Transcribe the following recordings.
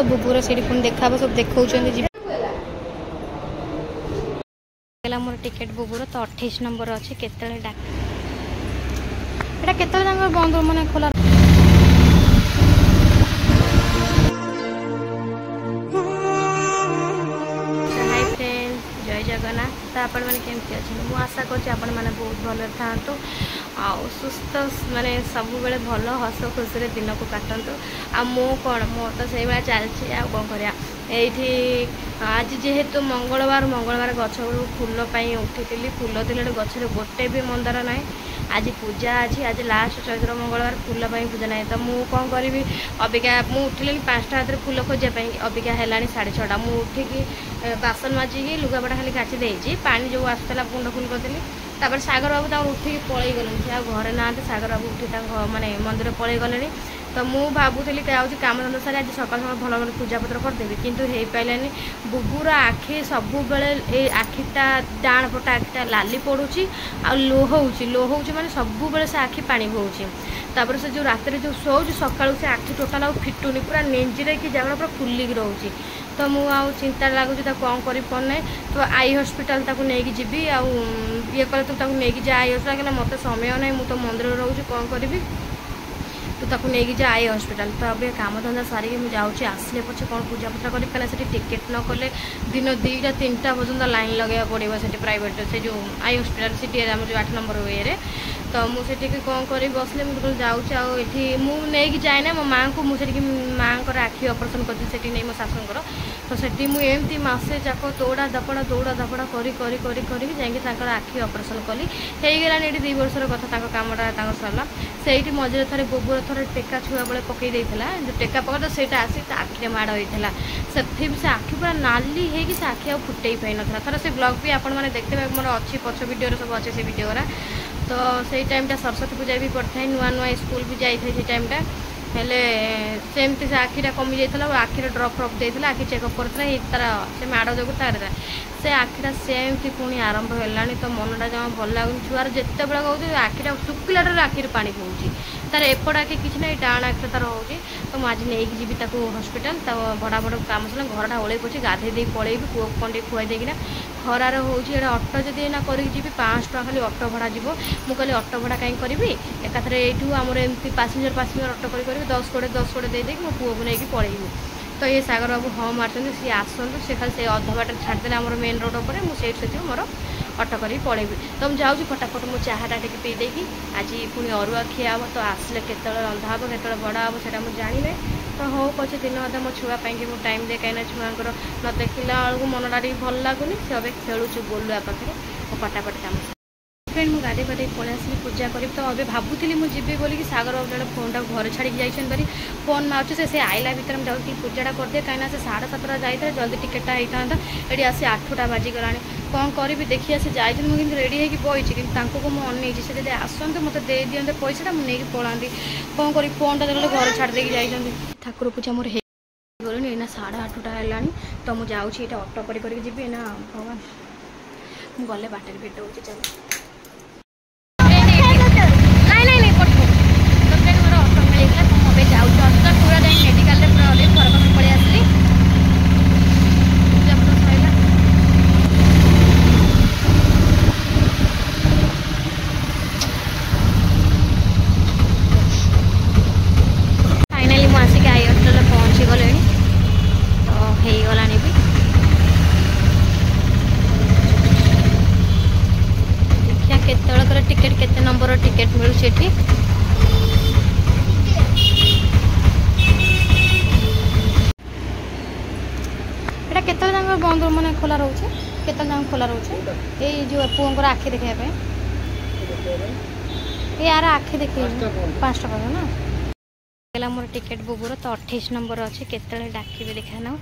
तो बुबुर से पुणी देखा सब देखा मोर टिकेट बुबुर तो 28 नंबर अच्छे केत डाक बंद मैंने खोला जय जगन्नाथ तो आपण मैंने केमती अच्छे मुझे आशा करते बहुत भल था सुस्थ माने सब बेले भल हस खुशी दिन को काटतु आ मो कौन मो तो से भाई चलती आ कौन करा ये आज जेहेतु मंगलवार गछ फूल उठी फूल थी गचर गोटे भी मंदार ना आज पूजा अच्छी आज लास्ट चैत्र मंगलवार फूल पूजा ना तो मुझे कौन करी अबिका मुझे उठिले 5टा हाथ फूल खोजापी अबिका है 6:30 मुझे उठिकी बासन माजिकी लुगापटा खाली काची देजी पानी जो आसला कुंड फुल करदेली तापर सागर बाबू तक उठिकी पलि गले घरे ना सागर बाबू उठी माने मंदिर पलि गले तो मुझे भावुली कम धंदा सारी आज सकाल सकाल भल भल पूजा पत्र करदेवी किंतु हो पारानी बुबुर आखि सब बेले आखिटा डाण पटा आखिटा लाली पड़ुची आ लो होची माने सब बेले से आखि पानी बोची तापर से जो रात जो शोच सकालू से आखि टोटाल आ फिटुनी पूरा नेंजिरे कि जगह पूरा फुलिक रोचे तो मुझे चिंता लगुच कौन कर तो आई हॉस्पिटल ताको नहीं जीवी आ ये कले तो नहीं जा आई हॉस्पिटल कहना मत समय ना मुझे तो मंदिर रोचे कौन करी तो ताको नहीं जा आई हॉस्पिटल तो अब काम धंदा सारिक मुझे जाऊँगी आसले पचे कौन पूजा पत्र करें से टिकेट न कले दिन 2टा 3टा पर्यटन लाइन लगे पड़ो से प्राइवेट से जो आई हॉस्पिटल सी आम जो 8 नंबर ये तो मुझे कौन कर बसले मुझे जाऊँगी मुझे जाए ना मो माँ को मुझे माँ आखि ऑपरेशन कर नहीं मो शाशुर तो सेठी मुझे मसे जाक दौड़ा धपड़ा जाकि आखि ऑपरेशन कली हो गला ये 2 वर्षर कथा कमटा सरला से मझे थे बुबुर थोड़े टेका छुआ बेले पकई जो टेका पकड़ से आसी आखिरे माड़ होता से आखि पूरा नाली होगी से आखि फुटे पाई ना थोड़ा से ब्लॉग भी आपण मैंने देखते मोर अच्छी पछ वीडियो सब अच्छे से वीडियो तो से टाइमटा सरस्वती पूजा भी पड़ता नुआ नुआ स्कूल भी जाए से टाइमटा हेले सेमती से आखिटा कमी जाता आखिर ड्रप फ्रप देता आखि चेकअप करता तार से माड़ जो तार से आखिटा सेमती पुणी आरंभ है तो मनटा जमा भल लगुन छुआर जिते बड़े कहूँ आखिटा शुक्ला आखिर पानी पहुँची तार एपट आखि किसी ना डाण आखिर तार हो तो मुझे आज नहीं जी हॉस्पिटल तो बड़ा बड़ काम सर घरटा ओल्ल पड़े गाधे पलैबी पुओ कौन टे खुआई देना खरार होगी अटो जब ना करी 500 टका खाली अटो भड़ा जीव मुझे कहली अटो भड़ा कहीं करी एकाथर यू आमर एमती पासेंजर अटो करी 10 दे मो पुओ को लेकिन पलैबी तो ये सागर बाबू हाँ मार्च सी आसतु सी खाली से अध बाट छाड़देले आम मेन रोड पर मुझे मोर अटो कर पलैबी तो मुझे जाऊँगी फटाफट मो चाहाटा टे पी देकी आज पुणी अरुआ खिया हम तो आसले के रंधा हम के बड़ा हम से मुझे जाने तो हो पचे दिन अधा मो छुआपाई कि मुझे टाइम दे कहीं छुआर न देखला बेलू मनटा टी भल लगुनि से अबे खेलुचु गोलुआ पाखे फटाफट काम फ्रेंड मुझे गाड़ी बाड़ी पलि आसली पूजा करी तो अभी भावुली मुझे जी बोलिकी सागर बाबू जो फोन टाक घर छाड़ी जाइए बारी फोन मार्च से आइला भितर मुझे जाऊँगी पूजाटा करदे कहीं से 7:30 जाइए जल्दी टिकेटा होता ये आसी 8टा बाजिगला कौन करी देखी आसी जाइए मुझे रेडी होगी बही कि मुझे से जब आसते मत दे दिंते पैसा मुझे पलाती कौन कर फोनटा जो घर छाड़ देकी जाइए ठाकुर पूजा मोर गलुनि ना 8:30 है तो मुझे जाऊँगी ये अटो करके जी ना भगवान मुझे गले बाटर भेट हो चल टिकेट केते नंबर टिकेट मिलू सेठी एटा केते जंग बंद माने खोला रहउछे केते जंग खोला रहउछे ए जो पुओंकर आखि देखिया पे ए यार आखि देखि 5 टका ना गेला मोर टिकेट बुबुर तो 28 नंबर अच्छे केते डाकिबे देखा ना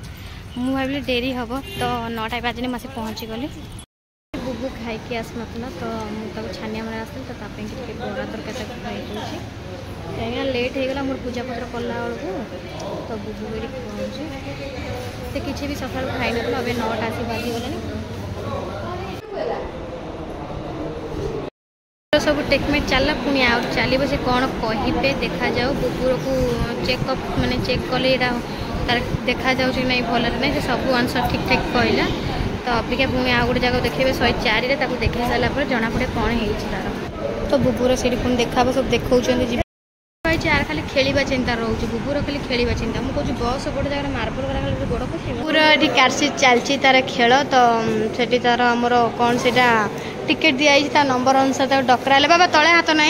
मु भाबली डेरी हबो तो 9टा बाजने मासे पहुंची गली बुबू खाई आस ना तो मुझे छानिया मारे आसती तो बड़ा तरकारी खाई दूसरी कहीं लेट हो गला मोर पूजा पत्र कला बेलू तो बुबू ये पहुँचे से किसी भी सका खाई ना अभी 9टा आसी बाजिगला सब टेकमेट चलला पुणी आ चलो से कौन कहे देखा जाओ बुबुर को चेकअप माने चेक कले तार देखा जाऊँ नहीं भल नहीं से सब आंसर ठीक ठाक कहला तो अबिका पुणी आउ गोटे जगह देखिए 104 देखा सारा पर जना पड़े कौन है तार तो बुबूर से पुणी देखा सब देखा यार खाली खेलवा चिंता रोचे बुबूर खाली खेलवा चिंता मुझे कौन बस गोटे जगह मार्बल वाला गोड़ पूरा ये कारसीट चलती तार खेल तो से तार आमर कौन से टिकेट दिखाई नंबर अनुसार डकरा बाबा तले हाथ ना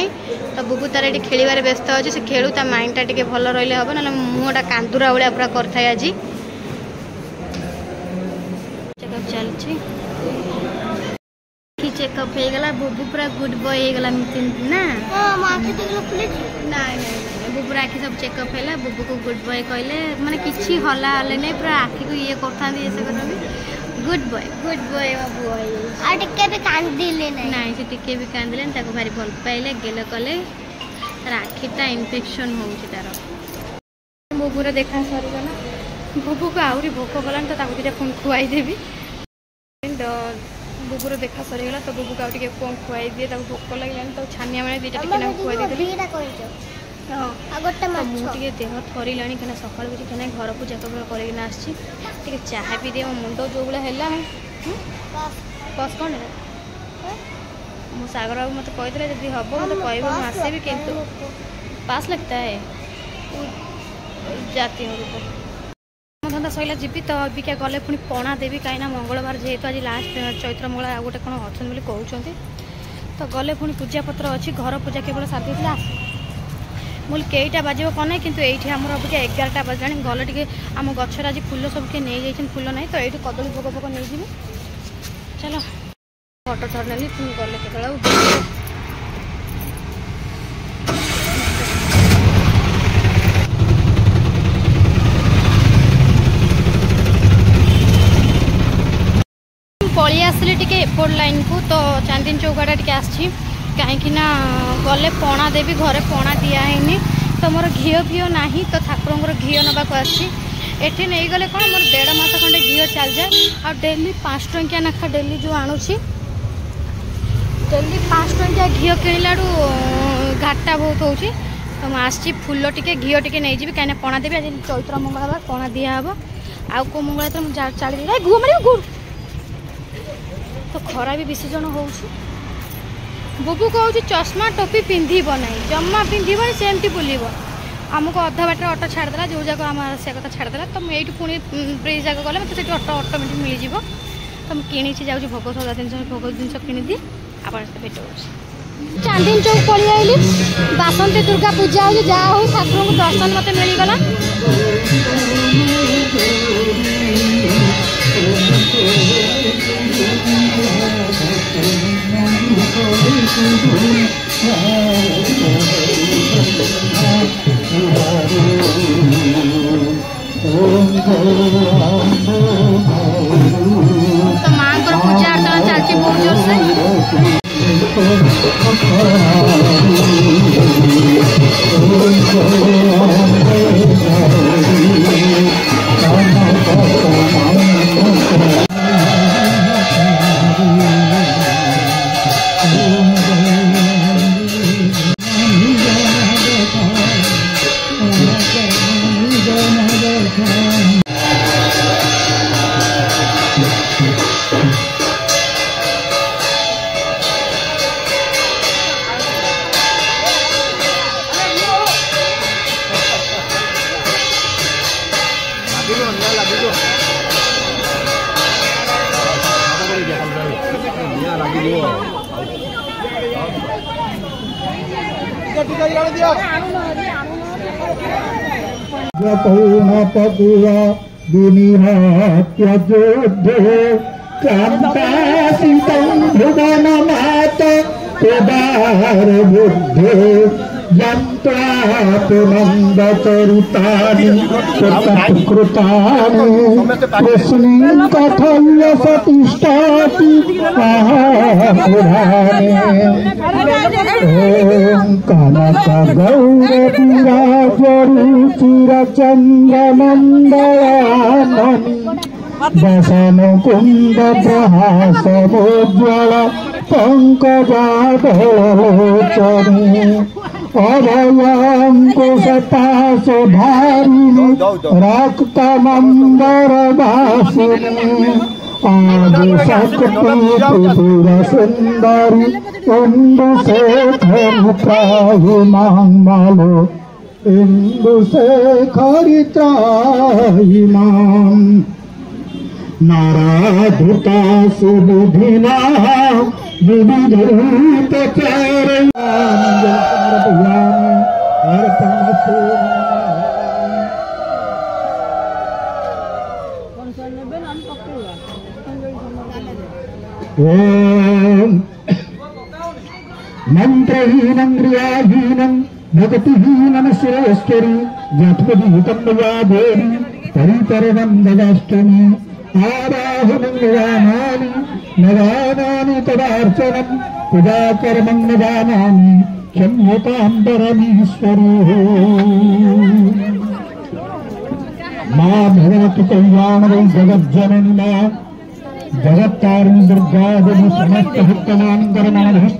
तो बुबू तार ये खेल व्यस्त अच्छे से खेलू ता माइंडटा टे भल रही हम ना मुहटा कांदुरा भाया पूरा कर आज चेकअप चलती चेकअप हो गला बुबू पूरा गुड बॉय हो गला ना बुबूर आखि सब चेकअप है बुबू को गुड बॉय कहले माने किसी हला हले नहीं पूरा आखि को ये करता गुड बॉय बॉय आ टिके भी कांदिले नहीं से टिके भी कांदिले ताको भारी भल पाइले गेले कले तार आखिटा इन्फेक्शन होउची तार बुबूर देखा सरी गला बुबू को आउरी भोक गलान तो ताको दिटा फोन खुआई देबी बुबूर देखा सरीगला तो बुबू को कौन खुआई दिए भोक लगे तो छानिया मैंने दुटा टिके खुआई मुझे देह थरला क्या सका क्या घर पूजा केवल करना आसी चाह पी दिए मो मुंड जो भाया है बस कौन मो सागर बाबू मत कही जब हम मत कह आसबि किंतु पास लगता है जाती रूप धंदा सैला जी तो अबिका गले पुणी पणा देवी कहीं मंगलवार जेहेतु आज लास्ट चैत्र मंगला आ गोटे कौन अच्छा कहते तो गले पुणी पूजा पत्र अच्छी घर पूजा केवल सारी मुझे कईटा बाजब कौन ना कि ये आम अबिका 11टा बजाणी गले टे आम गचर आज फूल सब किए नहीं जाइए फूल ना तो ये कदली भोग भोग नहीं जी चलो फटो छड़ी तुम गले के पलि आसली टे एपट लाइन को तो चांदनी चौकाटा टे आसी कहीं गले पणा देवी घरे पणा दिखाई तो मोर घी फीओ ना तो ठाकुर घी नवाक आठी नहीं गले कौन मोर 1.5 मास खंडे घी चल जाए आ डेली 5 टंकिया नाखा डेली जो आणुची डेली 5 टंकिया घी किणला घाटा बहुत होची तो मुझे फूल टिके घी टिके नहीं जी कहीं पणा देवी आज चैत्र मंगलवार पणा दिहब आउ को मंगलवार तो मुझे चली घू मार घू तो खरा भी विसर्जन हो बुबू कहूँ चश्मा टोपी पिंधब ना जमा पिंधब सेमती बुल आमको अधा बाटर अटो छाड़देला जो जगह आम आसा कथा छाड़देला तो मुझे पुणी ब्रिज जगह गले मतलब से अटो अटोमेटिक मिल जाव तो मुझे कि जाऊँ भोग सौदा जिन भोग जिन किनिदी आप भेट हो चांदनी चौक पलि आईली बासंती दुर्गा पूजा हो जहाँ हो ठाकुर दर्शन मत मिलगला तो माँ पूजा अर्चना चलती बहुत जोर से पगुआ दुनिया त्यजोधे क्रांतासितं भुवन मात उदार बुद्धे यंत्रापनंद चरितानि कृतानि कृष्णं कथय्य सतिष्ठति महापुराणे ओम कनक गौर विराजरुचिरचन्द्रमण्डलानि दशमुकुन्द प्रहासमोज्ज्वल पंकजाधलोचने अभयंकुशपाश धारिणी रक्त मंदर वासिनी आदिशक्ति त्रिपुर सुंदरी इंदुशेखर त्राहिमां मालो इंदुशेखर त्राहिमां नाराधुता सुबुधिना विविधरूप मंत्रहीनं क्रियाहीनं भक्तिहीनं श्रेष्ठरी जठपदीतं या देवी परितरणं ददाष्टमी आवाहनं नगानानि नगानानि तदार्चनं पूजाकर्मं नगानानि क्षम्यतां परमेश्वरी मां भगवती कल्याणवै जगज्जननी मां जगत्तारिणी दुर्गा देवी समस्त भक्तमानंदरनाथ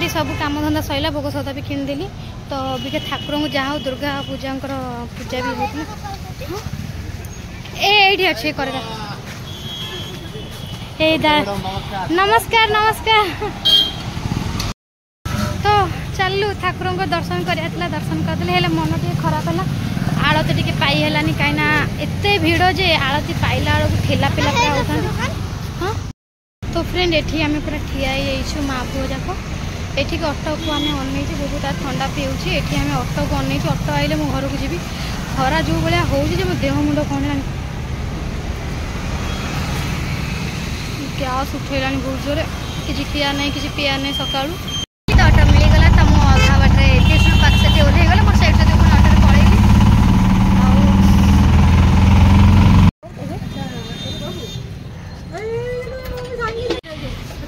सब कम धंदा सैला भोग सौदा भी किनिदेली तो अबिका ठाकुर को जहाँ दुर्गा पूजा पूजा भी होती ये अच्छे कर नमस्कार नमस्कार तो चलू ठाकुर को दर्शन कराला दर्शन करदे मन टे खराब है आलती टी पाइलानी कहीं एत भिड़ जे आलती पाइला बेलू ठेला पेला पूरा होता हाँ तो फ्रेंड ये आम पूरा ठिया माँ पुओ जाक एठी ऑटो को आम अनईचु बहुत ठंडा पीऊँगी ये आम ऑटो को अनईचु ऑटो आइले मो घर को जी खरा जो भाया हो देह मुंड कौन है गैस उठेला बहुत जोरे किसी खिया नहीं किसी पिया नहीं सका ऑटो मिलगला तो मुझे अधा बाटे स्टेशन पाख से ओह्लैगला मोर सैड से ऑटो पलैली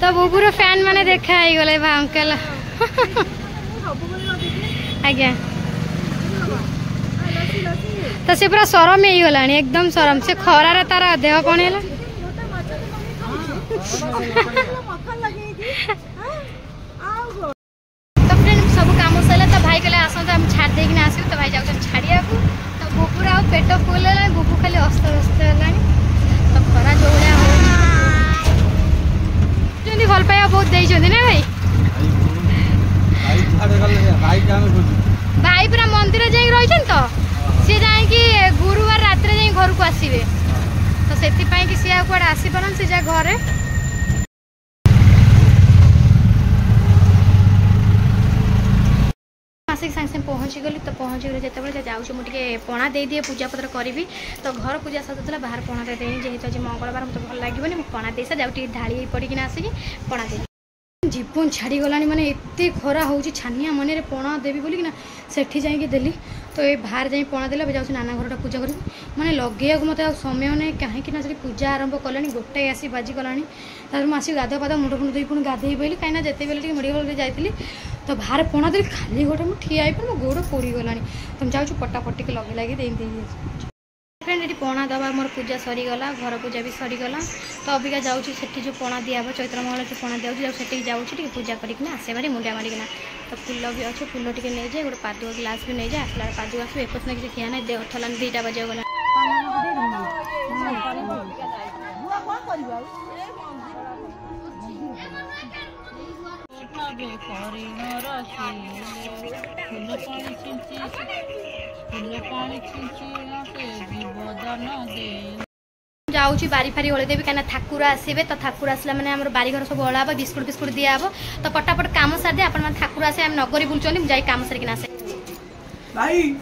तो बुबुर फैन माने देखा ही गले बा अंकल आज्ञा तो से पूरा सरम ही गला एकदम सरम से खरार तार देह कौन है तो फ्रेंड सब काम सर तो भाई कहले आसत हम छाड़ देकिन आसू तो भाई जाऊँ छाड़िया तो बुबुर आ पेट फुल है बुबु खाली अस्त व्यस्त है तो खरा जो भाया भल पाइबा बहुत देना भाई भाई पूरा मंदिर जा रही तो सी जा गुरुवार रात घर को आसवे तो से सी कड़े आसपारन सी जा घरे आसिक सागे सागे पहुँची गली तो पहुँची गली जिते जाऊँ मुझे पणा दे दिए पूजा पत्र करी तो घर पूजा सजा बाहर पणा दे जेहेतु आज मंगलवार मतलब भल लगे मुझे पणा दे जाऊँ ढाई पड़किन आसिक पणा दे जीवन छाड़ी गलानी माने एते खरा हो छानिया मन में पणा देवी बोलिकिना सेठी जाइए देली तो ये बाहर जा पणा देला जाऊँ नाना घरटा पूजा करी मैंने लगे मत समय नहीं कहीं से पूजा आरंभ कला गोटे आसी बाजी गलानी तार मुझे गाधुआ पाधा मुंड फुंड दे पुणी गाधे पाइली कहीं जिते बेले मेडिकल जाइली तो बाहर पणा देली खाली गोटे मुझे ठिया मो गोड़ पोड़ी गलानी तो जाऊँ पटापटी के लगे लगे फ्रेंड ये पणा दबा मोर पूजा सरीगला घर पूजा भी सरीगला तो अबिका जाऊँ से जो पणा दिया चैत्र मंगल जो पणा दिया से जाऊँ पूजा करना आसे भारी मुंडिया मारिकिना तो फुल भी अच्छे फुल टे नहीं जाए गोटे पादुक ग्लास भी नहीं जाए आसला पादुक आस एक किसी खिया ना देह थलानी 2टा बजे गला जाऊँगी बारी फारी ओल्हे देवी कहीं ठाकुर आसवे तो ठाकुर आसला मैंने बारी घर सब ओला बिस्कुट बिस्कुट दिया तो पटापट काम सार दे आप ठाकुर आसे आम नगरी बुलूँ मुझे काम सारिक आसे भाई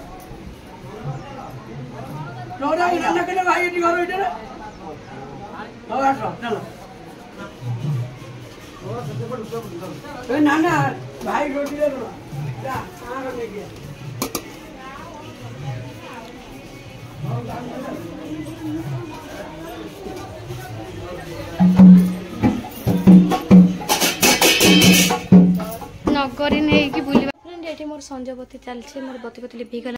नगरी नहीं बुला मोर संजय बती चलছে मोर बती बती लिपि गला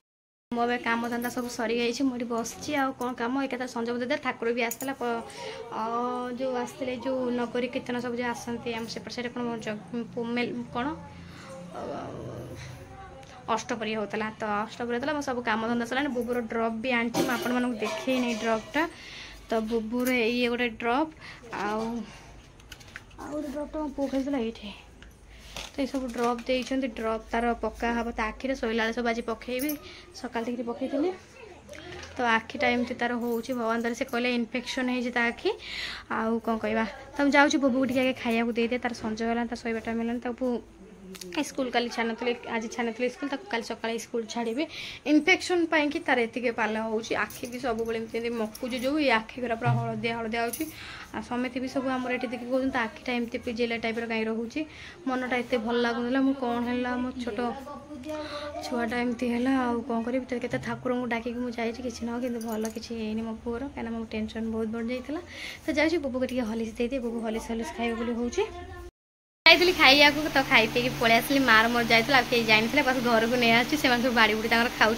मो ए काम धंदा सब सरी गई मुझे बसची आ कौन कम एक संज बुद्धे ठाकुर भी आसला जो आसते जो नगरी कीर्तन सब जो आसती आम सेपट साइड कौन अष्टपरी होता तो अष्टपरी होता सब काम धंदा सरला बुबूर ड्रप भी आनी आपको देखे नहीं ड्रपटा तो बुबूर ये गोटे ड्रप आउ ड्रपटा पुओ खेलता ये तो ये सब ड्रप देते ड्रप तार पक्का हम तो आखिरे शोला सब आज पकईबी सकाल तक पकई तो आखिटा एमती तार हो भगवान तार से कहले इन्फेक्शन हो आखि आउ कौन कहवा तो जाऊँ बुबू टे खाया दे तार संज गला शोवा टाइम मिलानी स्कूल काली छानी आज छानी स्कूल कल सकाल स्कूल छाड़ी इन्फेक्शन पाई तार एति पाल हो आखि भी सब मकुच जो ये आखि गुरा पूरा हलदिया हलदिया हो समिति भी सब आम ये देखिए कहते आखिटा एमती पिजेला टाइप कहीं रोचे मनटा एत भल लगुला मु कौन है मो छोट छुआटा एमती है कौन करी तो केते ठाकुर को डाक मुझे किसी ना कि भल किसी मो पुअर कहीं मो टेंशन बहुत बढ़ जाता तो जाऊँगी बुबू को हलिस दे बुबू हलिस हलिस खाइब बोली हूँ जाइली खाइया तो खाई पी पलि आसली मार मोर जाइए कहीं जानी बस घर को नहीं आसी सब बाड़ी बुड़ी खाऊँ।